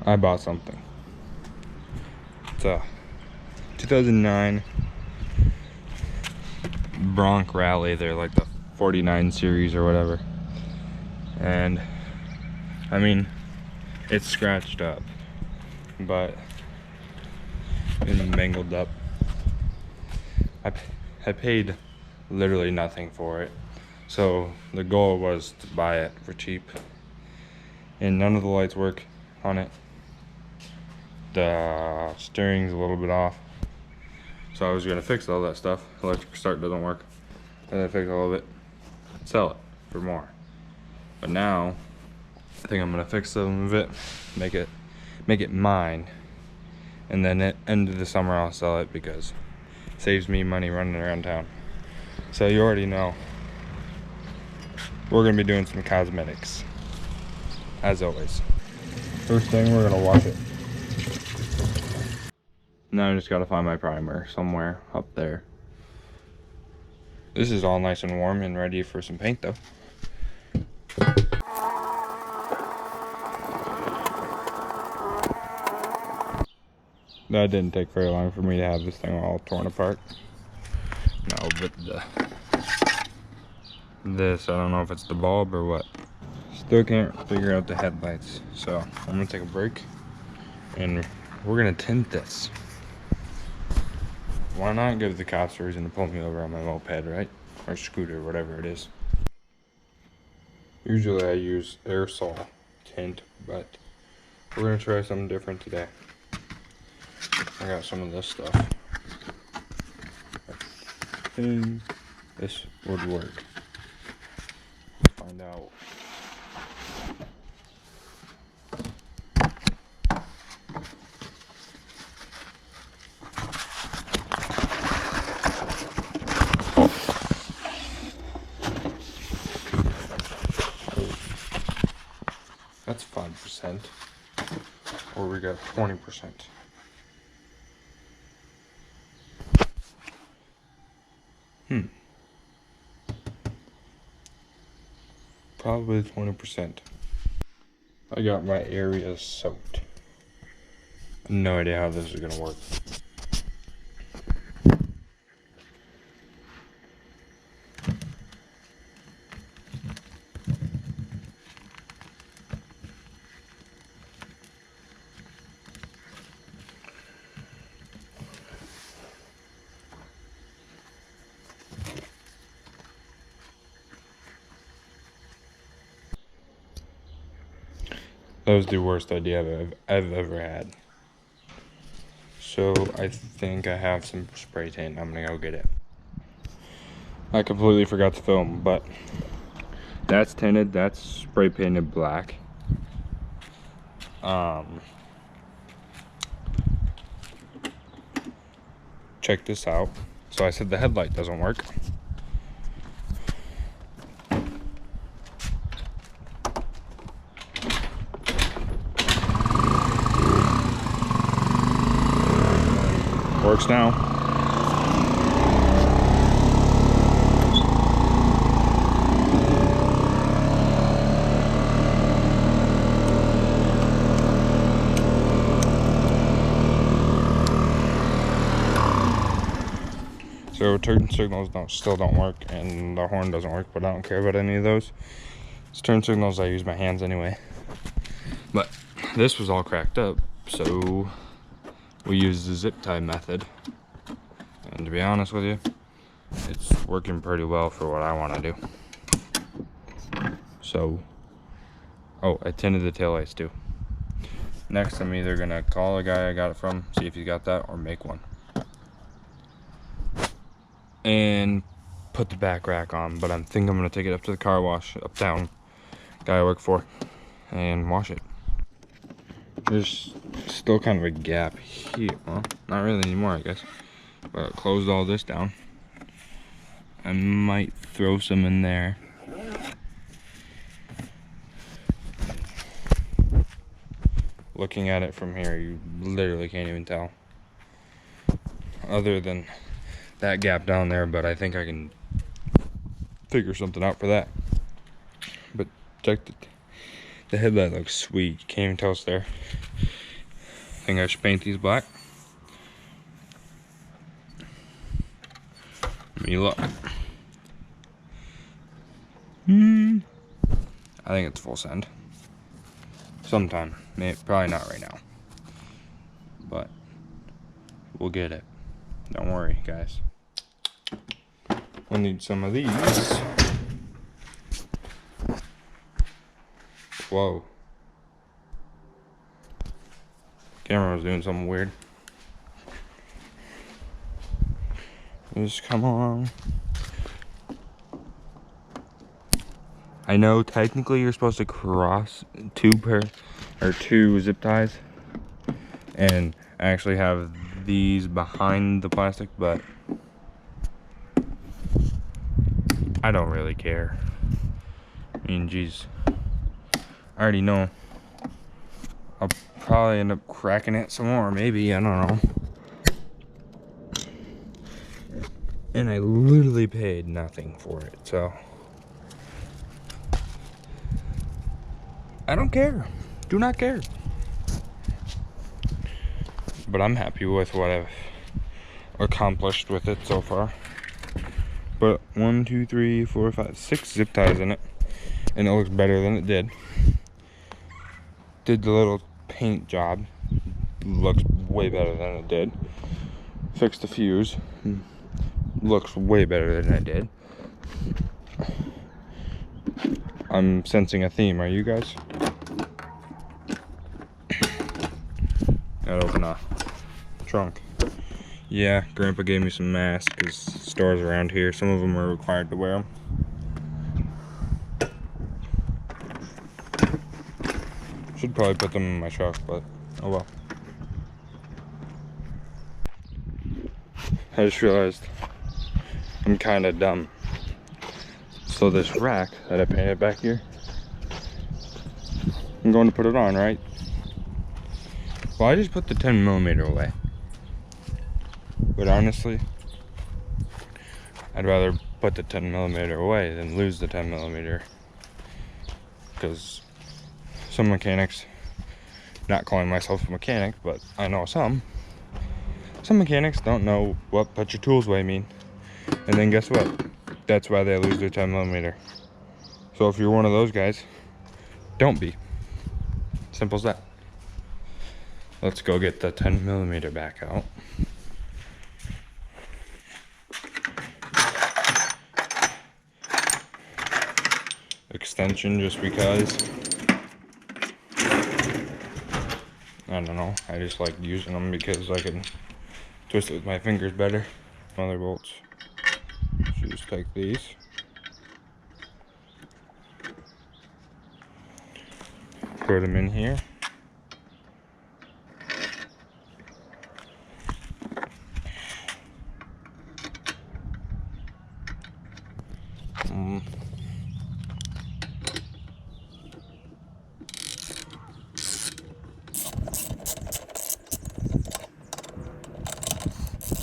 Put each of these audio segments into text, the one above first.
I bought something. It's a 2009 Bronc Rally. They're like the 49 series or whatever. And I mean, it's scratched up, but it's mangled up. I paid literally nothing for it. So the goal was to buy it for cheap. And none of the lights work on it. The steering's a little bit off. So I was gonna fix all that stuff. Electric start doesn't work. And then fix all of it, sell it for more. But now, I think I'm gonna fix some of it, make it mine. And then at end of the summer I'll sell it because it saves me money running around town. So you already know, we're gonna be doing some cosmetics, as always. First thing, we're gonna wash it. Now I just gotta find my primer somewhere up there. This is all nice and warm and ready for some paint though. That didn't take very long for me to have this thing all torn apart. No, but this, I don't know if it's the bulb or what. Still can't figure out the headlights. So I'm gonna take a break and we're gonna tint this. Why not give the cops a reason to pull me over on my moped, right? Or scooter, whatever it is. Usually I use aerosol tint, but we're gonna try something different today. I got some of this stuff. I think this would work. Let's find out. That's 5%, or we got 20%. Probably 20%. I got my area soaked. No idea how this is gonna work. That was the worst idea I've ever had. So I think I have some spray paint. I'm gonna go get it. I completely forgot to film, but that's tinted. That's spray painted black. Check this out. So I said the headlight doesn't work. Works now. So turn signals still don't work, and the horn doesn't work, but I don't care about any of those. It's turn signals, I use my hands anyway. But this was all cracked up, so we used the zip tie method. And to be honest with you, it's working pretty well for what I want to do. So, oh, I tinted the taillights too. Next, I'm either gonna call the guy I got it from, see if he's got that, or make one. And put the back rack on, but I think I'm gonna take it up to the car wash uptown, guy I work for, and wash it. There's still kind of a gap here. Well, not really anymore, I guess. But I closed all this down. I might throw some in there. Looking at it from here, you literally can't even tell. Other than that gap down there, but I think I can figure something out for that. But check The headlight looks sweet. You can't even tell it's there. I think I should paint these black. Let me look. I think it's full send. Sometime. Maybe, probably not right now. But we'll get it. Don't worry, guys. We'll need some of these. Whoa. Camera was doing something weird. Just come on. I know technically you're supposed to cross two zip ties and actually have these behind the plastic, but I don't really care. I mean, geez, I already know I'll probably end up cracking it some more, maybe, I don't know. And I literally paid nothing for it, so I don't care. Do not care. But I'm happy with what I've accomplished with it so far. But 1, 2, 3, 4, 5, 6 zip ties in it, and it looks better than it did. Did the little paint job. Looks way better than it did. Fixed the fuse. Looks way better than it did. I'm sensing a theme. Are you guys? Gotta open a trunk. Yeah, Grandpa gave me some masks because stores around here, some of them are required to wear them. Should probably put them in my truck, but oh well. I just realized I'm kind of dumb. So this rack that I painted back here, I'm going to put it on, right? Well, I just put the 10mm away. But honestly, I'd rather put the 10mm away than lose the 10mm. Because some mechanics, not calling myself a mechanic, but I know some mechanics don't know what put your tools away mean. And then guess what? That's why they lose their 10mm. So if you're one of those guys, don't be. Simple as that. Let's go get the 10mm back out. Extension just because. I don't know. I just like using them because I can twist it with my fingers better. Mother bolts. So just take these. Put them in here.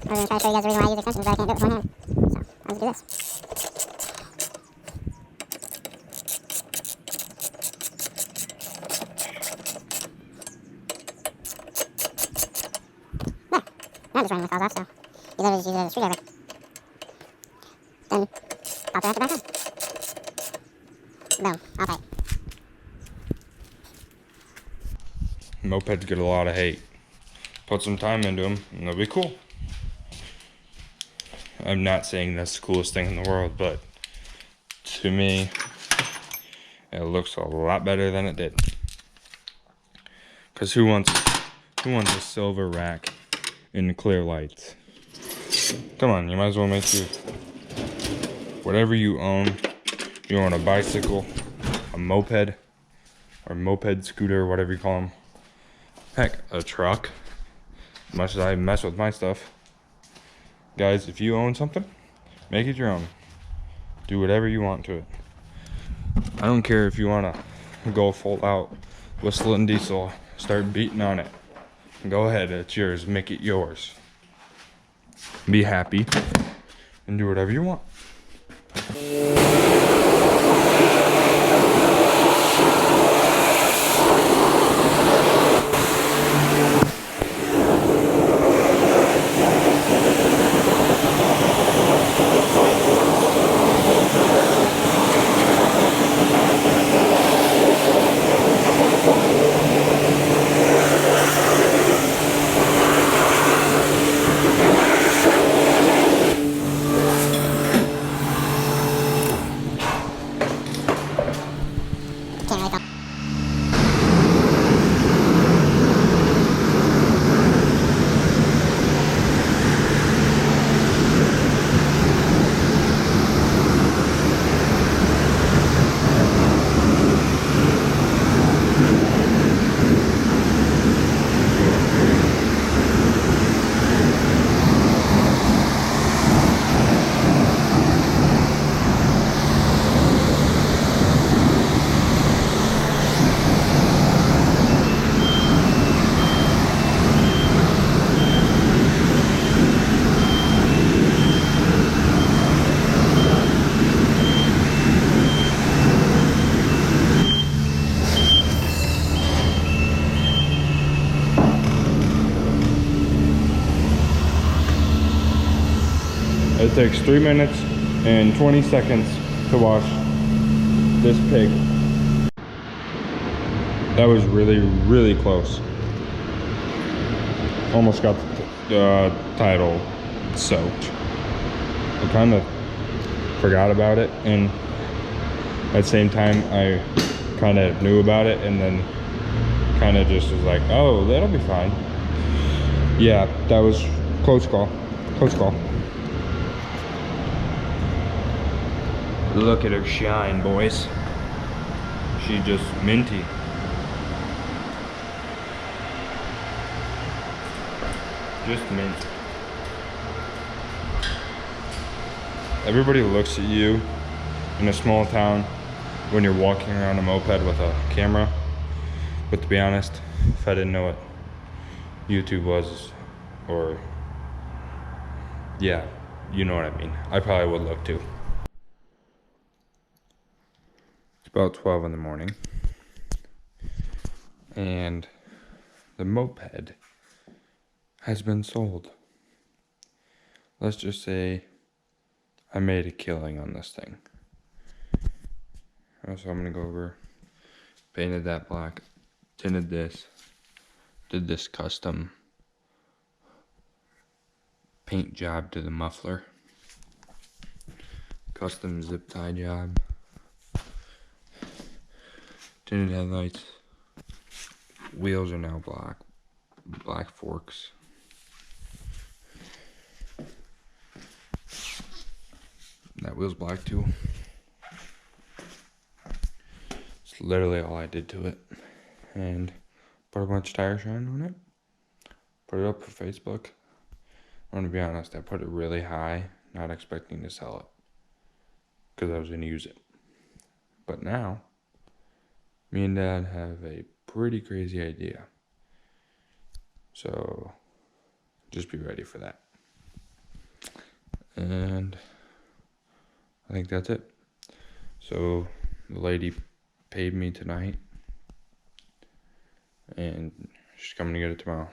I was going to try to show you guys the reason why I use extensions, but I can't do it with one hand. So, I'll just do this. There. Now I'm just running the calls off, so you literally just use it as a screwdriver. Then, pop the ratchet back on. Boom. All tight. Mopeds get a lot of hate. Put some time into them, and they'll be cool. I'm not saying that's the coolest thing in the world, but to me, it looks a lot better than it did. Cause who wants a silver rack in clear lights? Come on, you might as well make your whatever you own. You own a bicycle, a moped, or moped scooter, whatever you call them. Heck, a truck. Much as I mess with my stuff. Guys, if you own something, make it your own. Do whatever you want to it. I don't care if you want to go full out, whistle and diesel, start beating on it. Go ahead, it's yours, make it yours. Be happy, and do whatever you want. takes 3 minutes and 20 seconds to wash this pig. That was really, really close. Almost got the title soaked. I kind of forgot about it, and at the same time I kind of knew about it, and then kind of just was like, oh, that'll be fine. Yeah, that was close call. Close call. Look at her shine, boys. She's just minty. Just mint. Everybody looks at you in a small town when you're walking around a moped with a camera. But to be honest, if I didn't know what YouTube was, or yeah, you know what I mean, I probably would look too. It's about 12 in the morning, and the moped has been sold. Let's just say I made a killing on this thing. So I'm gonna go over, painted that black, tinted this, did this custom paint job to the muffler, custom zip tie job, tinted headlights, wheels are now black forks. That wheel's black too. It's literally all I did to it. And put a bunch of tire shine on it. Put it up for Facebook. I'm gonna be honest, I put it really high, not expecting to sell it, because I was gonna use it. But now, me and Dad have a pretty crazy idea. So just be ready for that. And I think that's it. So the lady paid me tonight, and she's coming to get it tomorrow.